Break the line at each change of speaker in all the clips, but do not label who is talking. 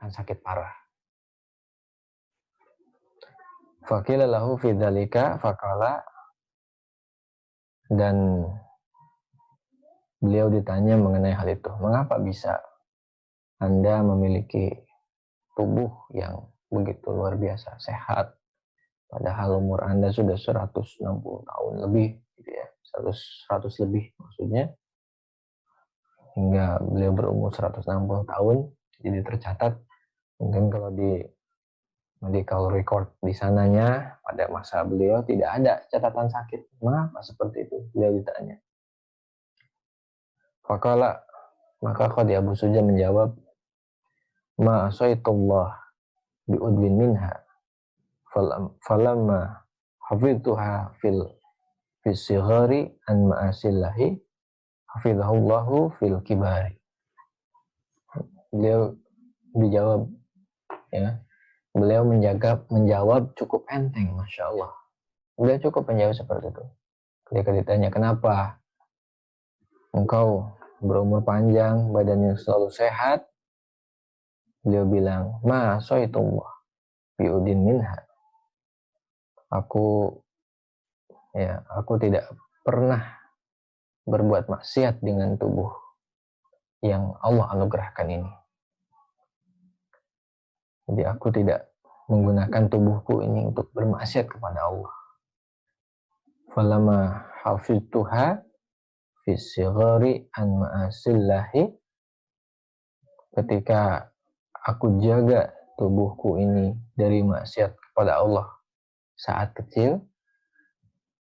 akan sakit parah. Faqila lahu fi dzalika faqala, dan beliau ditanya mengenai hal itu. Mengapa bisa Anda memiliki tubuh yang begitu luar biasa, sehat, padahal umur Anda sudah 160 tahun lebih, gitu ya. 100 lebih maksudnya, hingga beliau berumur 160 tahun. Jadi tercatat, mungkin kalau di medical record di sananya pada masa beliau tidak ada catatan sakit. Mengapa seperti itu? Beliau ditanya. Faqala, maka Qadi Abu Suja menjawab, ma asaitullah bi'udwin minha falamma hafidtuha fil sighari an ma'asillahi hafidhahullahu fil kibari. Beliau dijawab, ya, beliau menjawab cukup enteng, Masya Allah. Beliau cukup menjawab seperti itu. Ketika ditanya, kenapa engkau berumur panjang, badannya selalu sehat, beliau bilang, ma asaitullah bi'udin minha. Aku tidak pernah berbuat maksiat dengan tubuh yang Allah anugerahkan ini. Jadi aku tidak menggunakan tubuhku ini untuk bermaksiat kepada Allah. Falamma hafidtuha fi sighari an ma'asillahi, ketika aku jaga tubuhku ini dari maksiat kepada Allah saat kecil,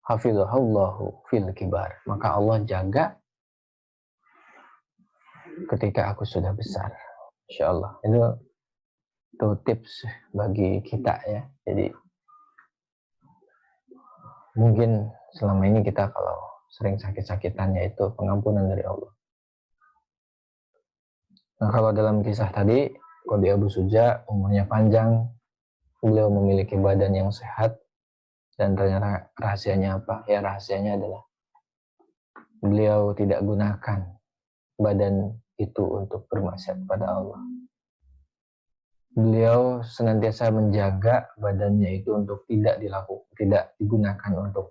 hafidhahullahu fil kibar, maka Allah jaga ketika aku sudah besar. Insyaallah. Itu tips bagi kita, ya. Jadi mungkin selama ini kita kalau sering sakit-sakitan, yaitu pengampunan dari Allah. Nah, kalau dalam kisah tadi, Qadi Abu Suja umurnya panjang, beliau memiliki badan yang sehat, dan ternyata rahasianya apa? Ya, rahasianya adalah beliau tidak gunakan badan itu untuk bermaksiat kepada Allah. Beliau senantiasa menjaga badannya itu untuk tidak digunakan untuk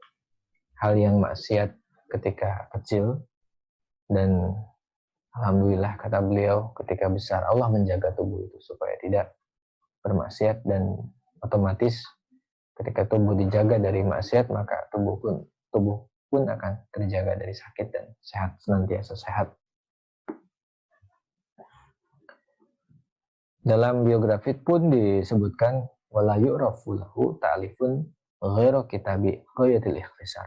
hal yang maksiat ketika kecil, dan alhamdulillah, kata beliau, ketika besar Allah menjaga tubuh itu supaya tidak bermaksiat, dan otomatis ketika tubuh dijaga dari maksiat, maka tubuh pun akan terjaga dari sakit dan senantiasa sehat. Dalam biografi pun disebutkan, wala yu'rafu lahu ta'lifun ghairu kitabi ghayatil ikhtisar.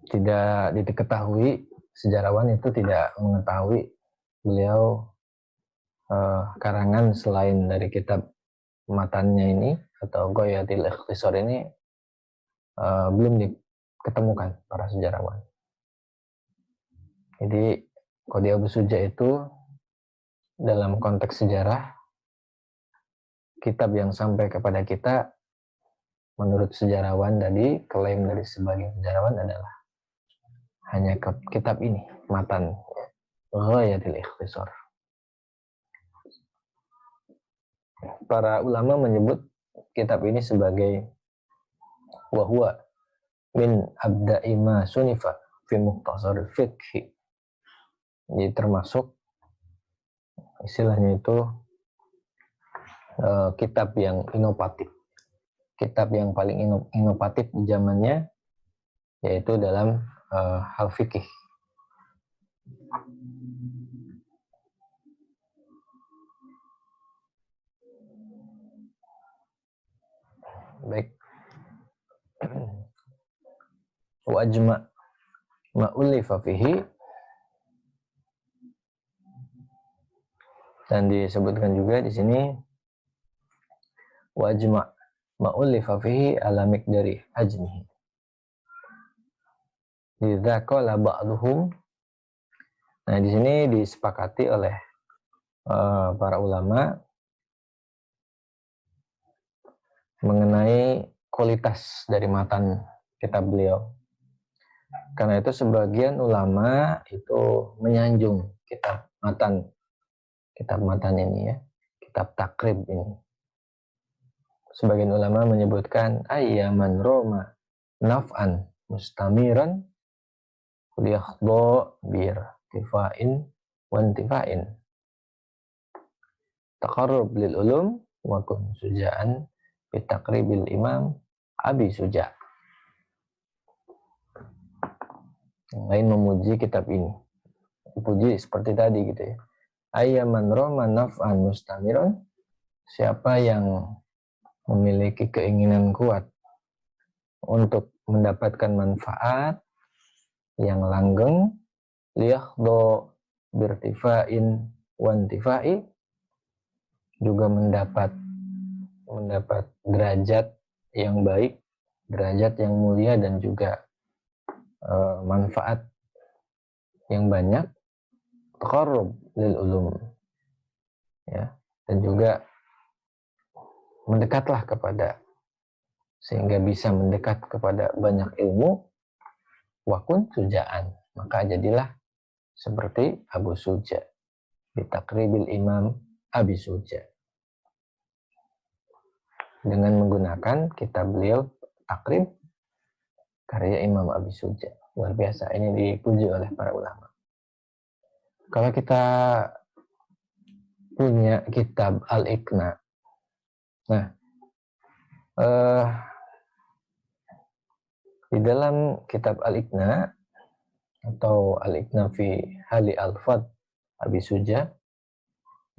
Tidak diketahui, sejarawan itu tidak mengetahui beliau karangan selain dari kitab matannya ini atau ghayatil ikhtisar ini belum diketemukan para sejarawan. Jadi Qadi Abu Suja itu dalam konteks sejarah, kitab yang sampai kepada kita menurut sejarawan tadi, klaim dari sebagian sejarawan adalah hanya kitab ini, matan Ghayatil Ikhtisar. Para ulama menyebut kitab ini sebagai wahwa min abda'i ma sunifa fi mukhtasar fiqhi. Jadi termasuk istilahnya itu kitab yang inovatif, kitab yang paling inovatif di zamannya, yaitu dalam hal fikih. Baik. Wa ajma' ma ulifa fihi, dan disebutkan juga di sini wa ajma' ma ulifa fihi ala miqdari hajmihi. Idza qala ba'dhum, nah di sini disepakati oleh para ulama mengenai kualitas dari matan kitab beliau. Karena itu sebagian ulama itu menyanjung kitab matan kitab matan ini ya, kitab takrib ini. Sebagian ulama menyebutkan ayyaman roma naf'an mustamiran liyakhdo birtifa'in wantifa'in taqarrub lil ulum wa kun suja'an bitaqribil imam Abi Suja'. Yang lain memuji kitab ini, dipuji seperti tadi gitu ya. Ayyaman roma naf'an mustamiran, siapa yang memiliki keinginan kuat untuk mendapatkan manfaat yang langgeng, liyakhdo birtifa'in wantifa'i, juga mendapat derajat yang baik, derajat yang mulia, dan juga manfaat yang banyak, taqarrub lil ulum ya, dan juga mendekatlah kepada, sehingga bisa mendekat kepada banyak ilmu, wakun sujaan, maka jadilah seperti Abu Suja, bitakribil imam Abi Suja, dengan menggunakan kitab beliau takrib karya Imam Abi Suja. Luar biasa, ini dipuji oleh para ulama. Kalau kita punya kitab Al-Iqna, nah di dalam kitab Al-Iqna atau Al-Iqna fi Hali Al-Fad Abi Suja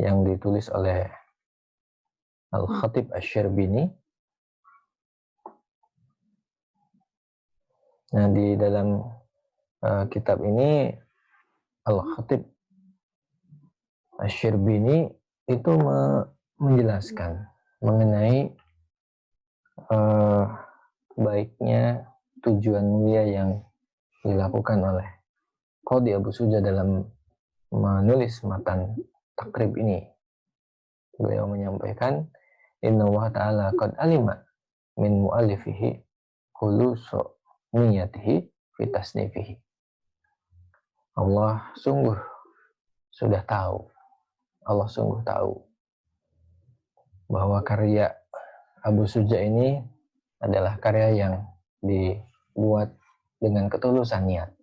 yang ditulis oleh Al-Khatib Asy-Syarbini, nah di dalam kitab ini Al-Khatib Asy-Syarbini itu menjelaskan mengenai baiknya tujuan mulia yang dilakukan oleh Qadhi Abu Suja dalam menulis matan takrib ini. Beliau menyampaikan, Inna Allah Ta'ala qad alima min mu'alifihi khulusu niyatihi fi tasnifihi. Allah sungguh tahu bahwa karya Abu Suja ini adalah karya yang dibuat dengan ketulusan niat.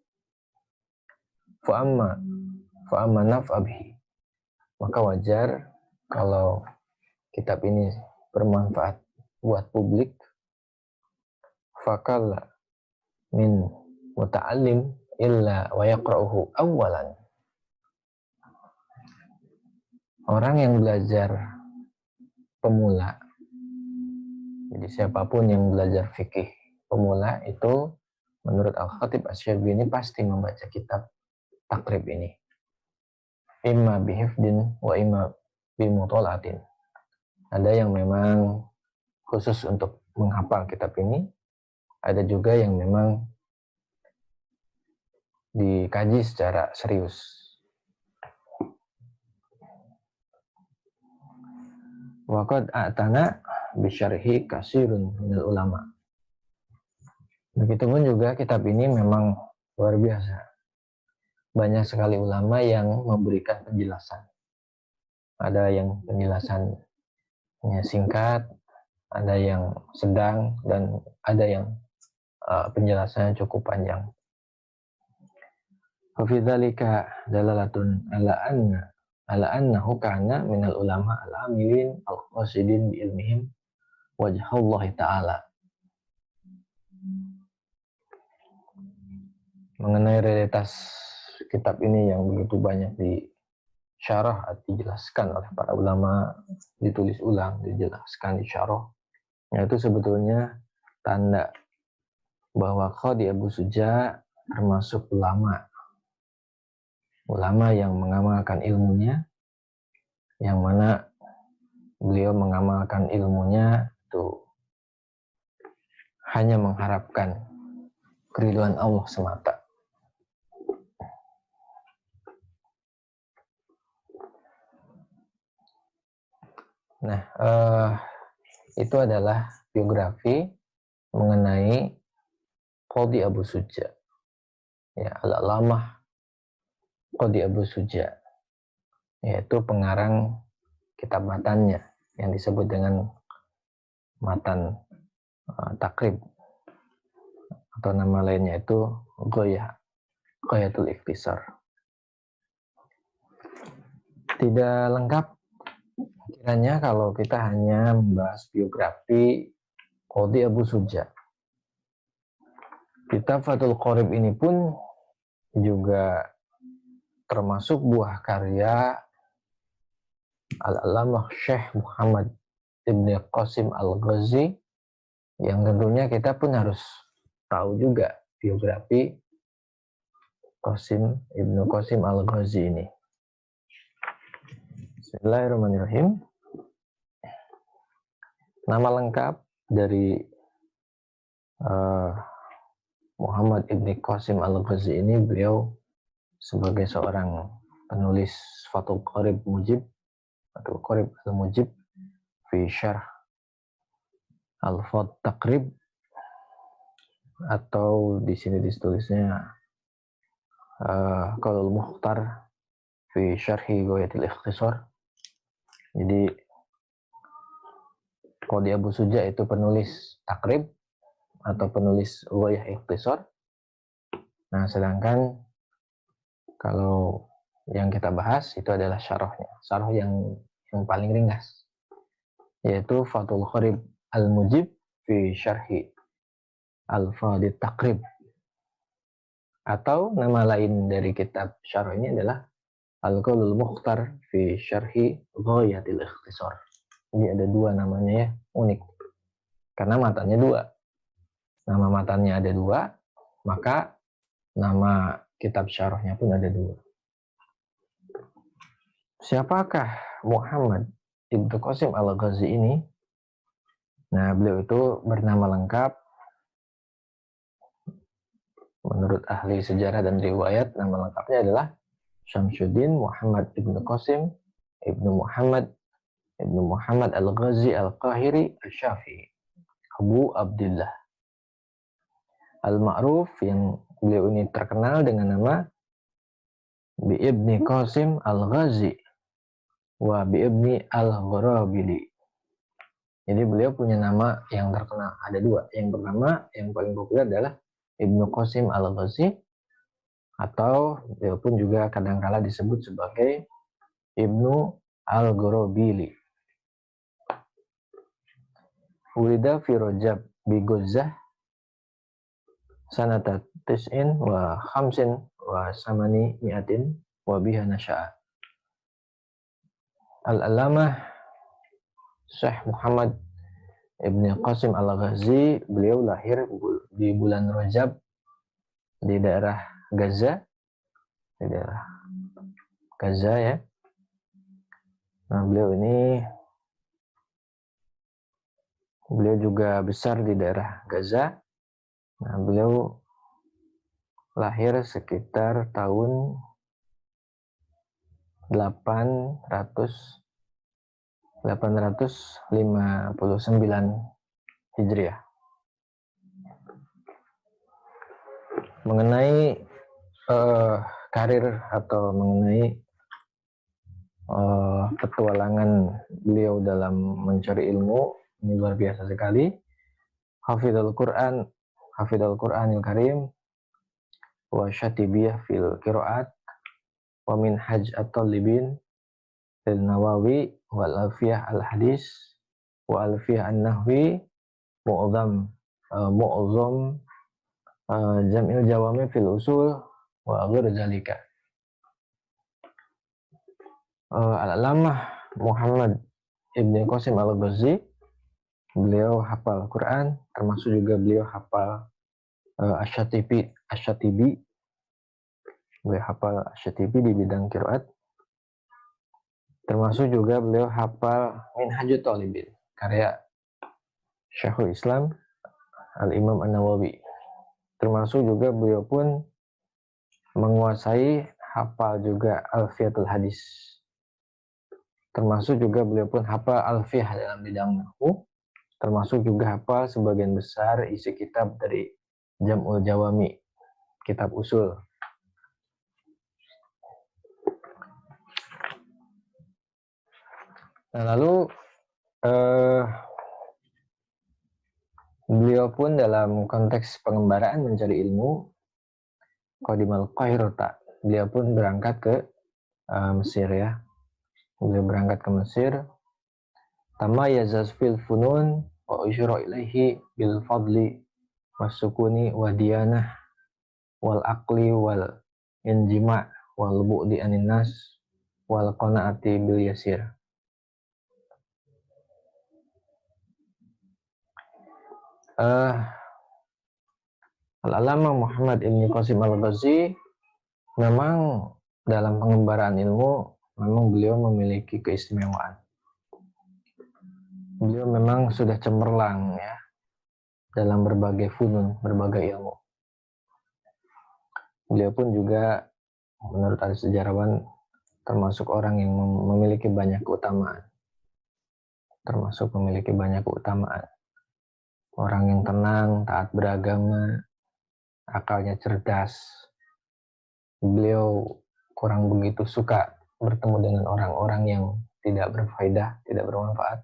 Fa'amma naf'abihi, maka wajar kalau kitab ini bermanfaat buat publik. Fakalla min muta'allim illa wa yaqra'uhu awwalan, orang yang belajar pemula, jadi siapapun yang belajar fikih pemula itu menurut Al-Khatib Asy-Syarbini pasti membaca kitab takrib ini, imma bihifdin wa imma bimutolaatin. Ada yang memang khusus untuk menghafal kitab ini, ada juga yang memang dikaji secara serius. Waqad a'tana bisyarhi kasirun minal ulama. Begitupun juga kitab ini memang luar biasa. Banyak sekali ulama yang memberikan penjelasan. Ada yang penjelasannya singkat, ada yang sedang, dan ada yang penjelasannya cukup panjang. Fi dzalika dalalatun ala annahu kana minal ulama al-amilin al-qasidin bi ilmihim wajhallahi ta'ala. Mengenai realitas kitab ini yang begitu banyak disyarah atau dijelaskan oleh para ulama, ditulis ulang, dijelaskan, disyarah, yaitu sebetulnya tanda bahwa Qadhi Abu Suja termasuk ulama yang mengamalkan ilmunya, yang mana beliau mengamalkan ilmunya itu hanya mengharapkan keridhaan Allah semata. Nah, itu adalah biografi mengenai Qadhi Abu Suja, ya, Al-Alamah Qadhi Abu Suja, yaitu pengarang kitab matannya yang disebut dengan matan takrib, atau nama lainnya itu Ghayatul Ikhtisar. Tidak lengkap kiranya kalau kita hanya membahas biografi Qadhi Abu Suja. Kitab Fathul Qorib ini pun juga termasuk buah karya Al-Allamah Syekh Muhammad Ibn Qasim Al-Ghazi, yang tentunya kita pun harus tahu juga biografi Ibn Qasim Al-Ghazi ini. Bismillahirrahmanirrahim. Nama lengkap dari Muhammad Ibn Qasim Al-Ghazi ini, beliau sebagai seorang penulis Fathul Qorib Al-Mujib fi Syarh Al-Fat Taqrib, atau di sini ditulisnya Qaulul Mukhtar fi Syarhi Ghayatil Ikhtisar. Jadi Qadhi Abu Suja itu penulis takrib atau penulis Ghayah Ikhtisar. Nah, sedangkan kalau yang kita bahas itu adalah syarahnya, syarah yang paling ringkas, yaitu Fathul Qorib Al-Mujib fi Syarhi Al-Fadit Taqrib, atau nama lain dari kitab syarah ini adalah Al-Qaulul Mukhtar fi Syarhi Ghayatil Ikhtisar. Jadi ada dua namanya ya, unik. Karena matanya dua. Nama matanya ada dua, maka nama kitab syarahnya pun ada dua. Siapakah Muhammad Ibn Qasim Al-Ghazi ini? Nah, beliau itu bernama lengkap menurut ahli sejarah dan riwayat, nama lengkapnya adalah Syamsuddin Muhammad Ibn Qasim Ibn Muhammad Al-Ghazi Al-Qahiri Al-Syafi'i Abu Abdullah Al-Ma'ruf, yang beliau ini terkenal dengan nama Bi Ibni Qasim Al-Ghazi wa Bi Ibni Al-Gharabili. Jadi beliau punya nama yang terkenal, ada dua. Yang pertama, yang paling populer adalah Ibnu Qasim Al-Ghazi, atau beliau pun juga kadangkala disebut sebagai Ibnu Al-Gharabili. Wulida fi Rajab bi Ghuzzah sanata tis'in wa khamsin wa samani mi'atin wa biha nasya'a. Al-Allamah Syekh Muhammad Ibn Qasim Al-Ghazi, beliau lahir di bulan Rajab di daerah Gaza, ya. Nah, beliau juga besar di daerah Gaza. Nah, beliau lahir sekitar tahun 859 Hijriah. Mengenai karir atau mengenai petualangan beliau dalam mencari ilmu, ini luar biasa sekali. Hafidhul Qur'anil Karim wa syatibiyah fil qiraat wa minhaj at-talibin fil Nawawi wal alfiyah al-hadis wa alfiyah an-nahwi mu'zam jam'il jawami fil usul wa ghair zalika. Al-Allamah Muhammad Ibn Qasim Al-Ghazi, beliau hafal Quran, termasuk juga beliau hafal Asy-Syatibi. Beliau hafal Asy-Syatibi di bidang qiraat. Termasuk juga beliau hafal Minhajut Talibin, karya Syekhul Islam Al-Imam An-Nawawi. Termasuk juga beliau pun menguasai hafal juga Alfiyatul Hadis. Termasuk juga beliau pun hafal Alfiyah dalam bidang nahwu. Termasuk juga hafal sebagian besar isi kitab dari Jam'ul Jawami, kitab usul. Nah, lalu beliau pun dalam konteks pengembaraan mencari ilmu, qadimal Qahirata, beliau pun berangkat ke Mesir ya. Beliau berangkat ke Mesir. Tamayyazaz fil funun wa usyra ilaihi bil fadli wasukuni wa diyanah wal aqli wal injima wal bu'di anin nas wal qanaati bil yasir. Al-Allamah Muhammad Ibn Qasim Al-Ghazi memang dalam pengembaraan ilmu memang beliau memiliki keistimewaan. Beliau memang sudah cemerlang ya dalam berbagai funun, berbagai ilmu. Beliau pun juga menurut ahli sejarawan termasuk orang yang memiliki banyak keutamaan. Orang yang tenang, taat beragama, akalnya cerdas. Beliau kurang begitu suka bertemu dengan orang-orang yang tidak berfaedah, tidak bermanfaat.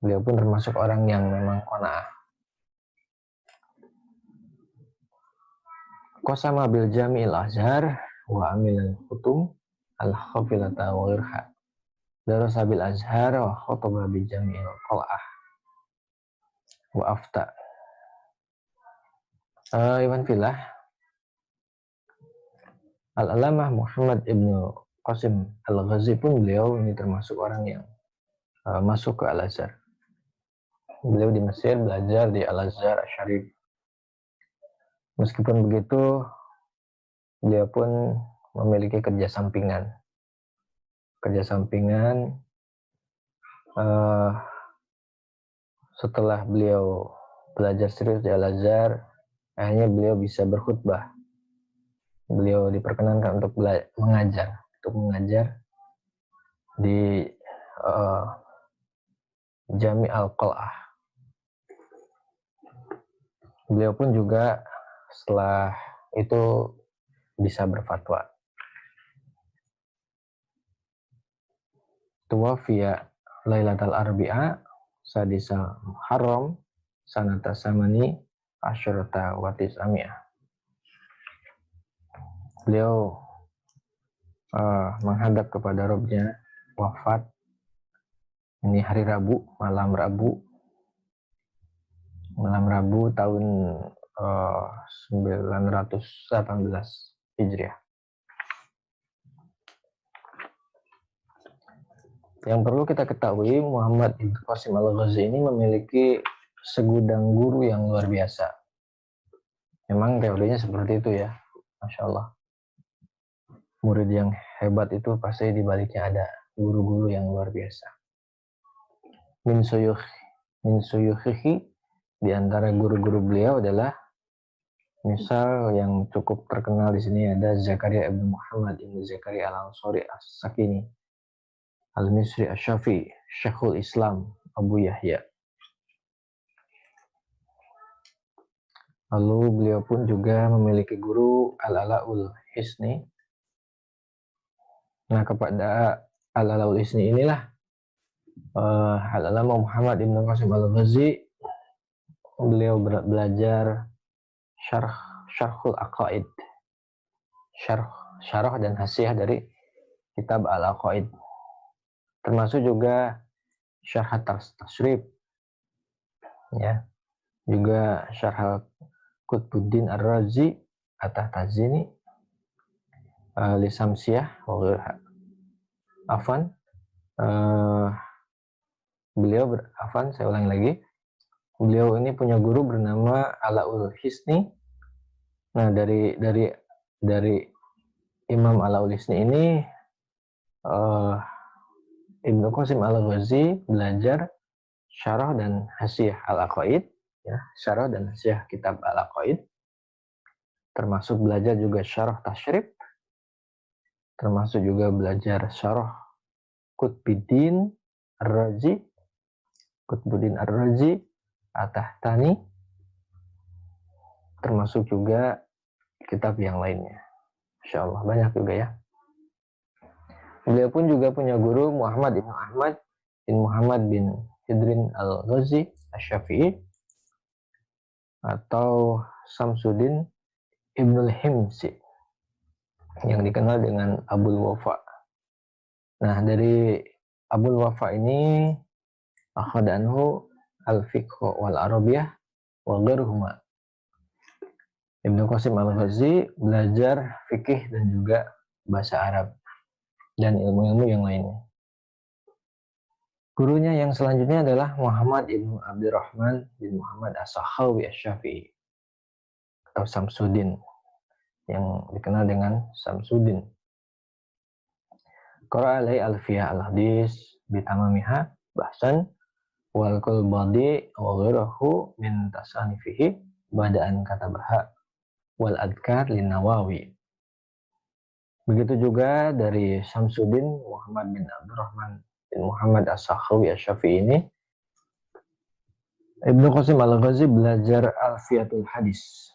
Beliau pun termasuk orang yang memang qanaah. Qasama bil jami'il azhar wa amilal hutum al-khafilata wa irha. Darasa bil azhar wa khutbah bil jami'il qal'ah wa afta. Iwan filah, Al-Allamah Muhammad Ibn Qasim Al-Ghazi pun beliau ini termasuk orang yang masuk ke Al-Azhar. Beliau di Mesir belajar di Al-Azhar Asy-Syarif. Meskipun begitu, beliau pun memiliki kerja sampingan. Setelah beliau belajar serius di Al-Azhar, akhirnya beliau bisa berkhutbah. Beliau diperkenankan untuk mengajar di Jami' al-Qal'ah. Beliau pun juga setelah itu bisa berfatwa. Tuwafiya Lailatul Arbi'a Sadisa Muharram Sanata Samani Asyurata Watis Amiyah. Beliau menghadap kepada Robnya, wafat ini hari Rabu, malam Rabu tahun 918 Hijriah. Yang perlu kita ketahui, Muhammad Ibn Qasim Al-Ghazi ini memiliki segudang guru yang luar biasa. Memang teorinya seperti itu ya, Masya Allah. Murid yang hebat itu pasti di baliknya ada guru-guru yang luar biasa. Min suyukhihi, di antara guru-guru beliau adalah, misal yang cukup terkenal di sini ada Zakaria Ibn Muhammad Ibn Zakaria Al-Ansari As-Sakini, Al-Misri Asy-Syafi'i, Syekhul Islam Abu Yahya. Lalu beliau pun juga memiliki guru Al-Ala'ul Hisni. Nah, kepada Al-Ala'ul Hisni inilah Al-Allamah Muhammad Ibn Qasim Al-Ghazi beliau belajar syarhul aqaid, syarah dan hasiah dari kitab Al-Aqaid, termasuk juga syarh tasrif ya, juga syarh Qutbuddin Ar-Razi At-Tahtazini, Lisamsiyah wa ghairuha. Saya ulangi lagi. Beliau ini punya guru bernama Ala'ul Hisni. Nah, dari Imam Ala'ul Hisni ini Ibnu Qasim Al-Ghazi belajar syarah dan hasiah Al-Aqaid ya, syarah dan hasiah kitab Al-Aqaid, termasuk belajar juga syarah tasyrif, termasuk juga belajar syarah Qutbuddin Ar-Razi At-Tahtani, termasuk juga kitab yang lainnya. Insya Allah banyak juga ya. Beliau pun juga punya guru Muhammad ibn Ahmad bin Muhammad bin Hidrin al-Ghazi Asy-Syafi'i atau Samsuddin Ibnul Himsi yang dikenal dengan Abul Wafa. Nah, dari Abul Wafa ini akhadha anhu al-fiqh wal arabiyah wa ghairuhuma. Ibnu Qasim al-Ghazi belajar fikih dan juga bahasa Arab dan ilmu-ilmu yang lainnya. Gurunya yang selanjutnya adalah Muhammad ibnu Abdurrahman bin Muhammad As-Sakhawi Asy-Syafi'i atau Samsuddin yang dikenal dengan Samsuddin. Qara'a alai alfiyah al-hadis bitamamiha bahsan wal kulbadi wa ghirahu min tasanifihi bada'an katabaha wal adkar lin Nawawi. Begitu juga dari Samsuddin Muhammad bin Abdurrahman bin Muhammad As-Sakhawi Asy-Syafi'i ini, Ibnu Qasim al-Ghazi belajar alfiyatul hadis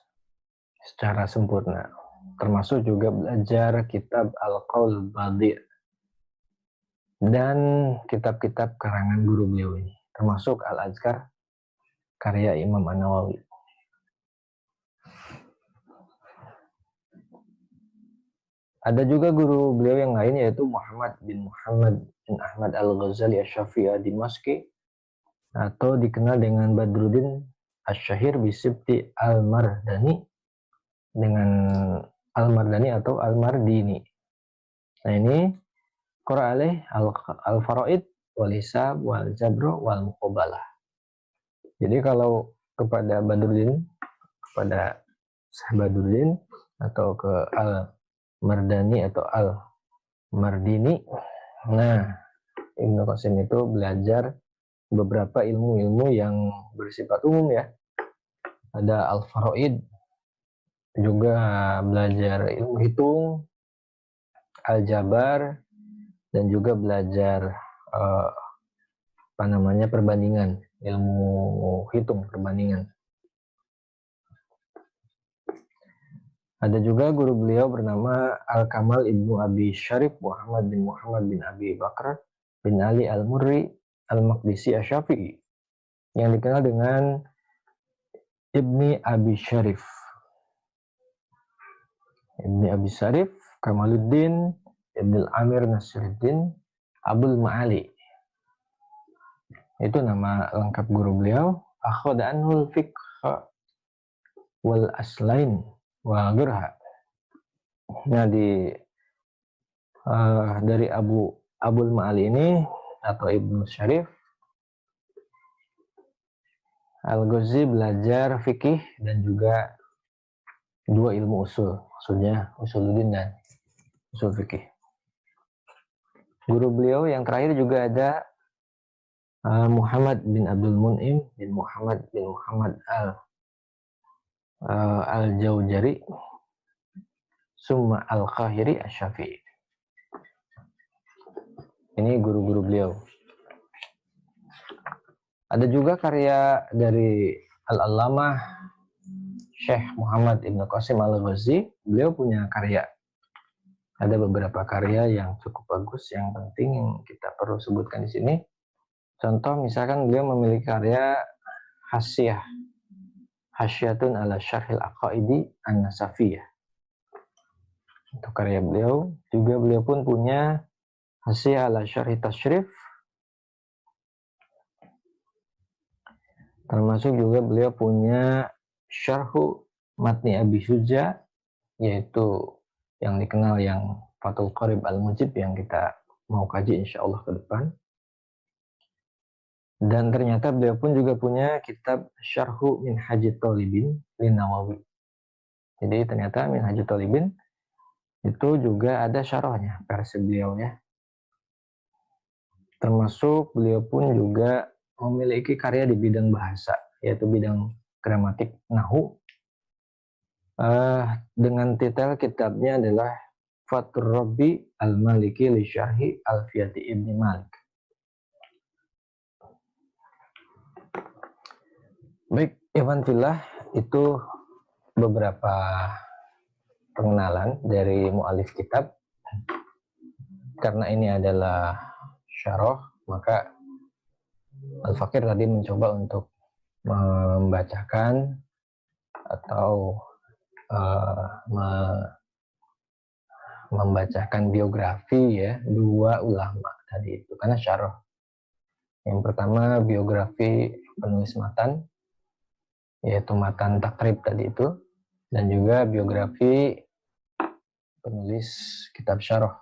secara sempurna, termasuk juga belajar kitab Al-Qaul Badi' dan kitab-kitab karangan guru beliau ini, termasuk Al-Azkar karya Imam An-Nawawi. Ada juga guru beliau yang lain yaitu Muhammad bin Ahmad Al-Ghazali Asy-Syafi'i Ad-Dimashqi atau dikenal dengan Badruddin Asy-Syahir bisibti Al-Mardani dengan Al-Mardani atau Al-Mardini. Nah ini qara'a alaih al-faraid wal hisab wal jabr wal muqabalah. Jadi kalau kepada Badruddin, kepada Badruddin atau ke Al-Mardani atau Al-Mardini, nah Ibnu Qasim itu belajar beberapa ilmu-ilmu yang bersifat umum ya. Ada al-faraid, juga belajar ilmu hitung, aljabar, dan juga belajar perbandingan, ilmu hitung perbandingan. Ada juga guru beliau bernama Al-Kamal Ibnu Abi Syarif Muhammad bin Abi Bakar bin Ali Al-Murri Al-Maqdisi Asy-Syafi'i yang dikenal dengan Ibni Abi Syarif. Ibni Abi Syarif Kamaluddin Ibn Amir Nasiruddin Abul Ma'ali. Itu nama lengkap guru beliau. Akhadha anhul fiqh wal aslain wa ghirha. Nah dari Abul Ma'ali ini atau Ibnu Syarif Al-Ghazi belajar fikih dan juga dua ilmu usul, maksudnya usuluddin dan usul fikih. Guru beliau yang terakhir juga ada Muhammad bin Abdul Mun'im bin Muhammad Al-Jaujari summa Al-Qahiri Asy-Syafi'i. Ini guru-guru beliau. Ada juga karya dari Al-Allamah Syekh Muhammad Ibnu Qasim Al-Ghazi. Beliau punya karya. Ada beberapa karya yang cukup bagus, yang penting yang kita perlu sebutkan di sini. Contoh misalkan beliau memiliki karya Hasyatun ala Syarhil Aqaidi An-Nasafiyah. Untuk karya beliau. Juga beliau pun punya Hasyah ala Syarhi Tashrif. Termasuk juga beliau punya Syarhu Matni Abi Syuja, yaitu yang dikenal yang Fathul Qarib Al-Mujib yang kita mau kaji insyaallah ke depan. Dan ternyata beliau pun juga punya kitab Syarhu Minhajit Thalibin lin Nawawi. Jadi ternyata Minhajit Thalibin itu juga ada syarahnya, versi beliau ya. Termasuk beliau pun juga memiliki karya di bidang bahasa, yaitu bidang gramatik nahwu. Dengan titel kitabnya adalah Fathur Rabbi Al-Maliki li Syarhi Alfiyati Ibni Malik. Baik, Ikhwan fillah, itu beberapa pengenalan dari mu'alif kitab. karena ini adalah syarah, maka Al-Fakir tadi mencoba untuk membacakan atau membacakan biografi ya dua ulama tadi itu, karena syarah. Yang pertama biografi penulis matan, yaitu matan takrib tadi itu, dan juga biografi penulis kitab syarah,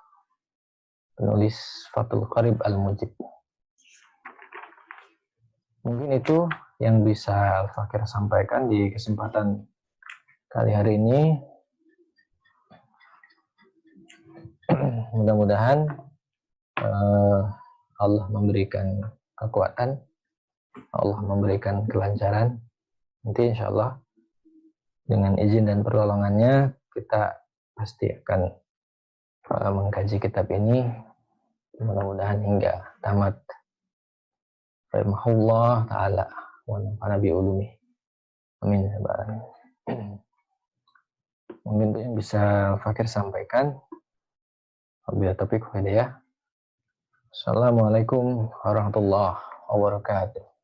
penulis Fathul Qarib Al-Mujib. Mungkin itu yang bisa Al-Fakir sampaikan di kesempatan kali hari ini. Mudah-mudahan Allah memberikan kekuatan, Allah memberikan kelancaran. Nanti insya Allah dengan izin dan pertolongannya kita pasti akan mengkaji kitab ini, mudah-mudahan hingga tamat. Rahimahullah ta'ala wa nafa'ana bi ulumi. Amin. Mungkin itu yang bisa Fakir sampaikan. Wabillahi taufiq wal hidayah. Assalamualaikum warahmatullahi wabarakatuh.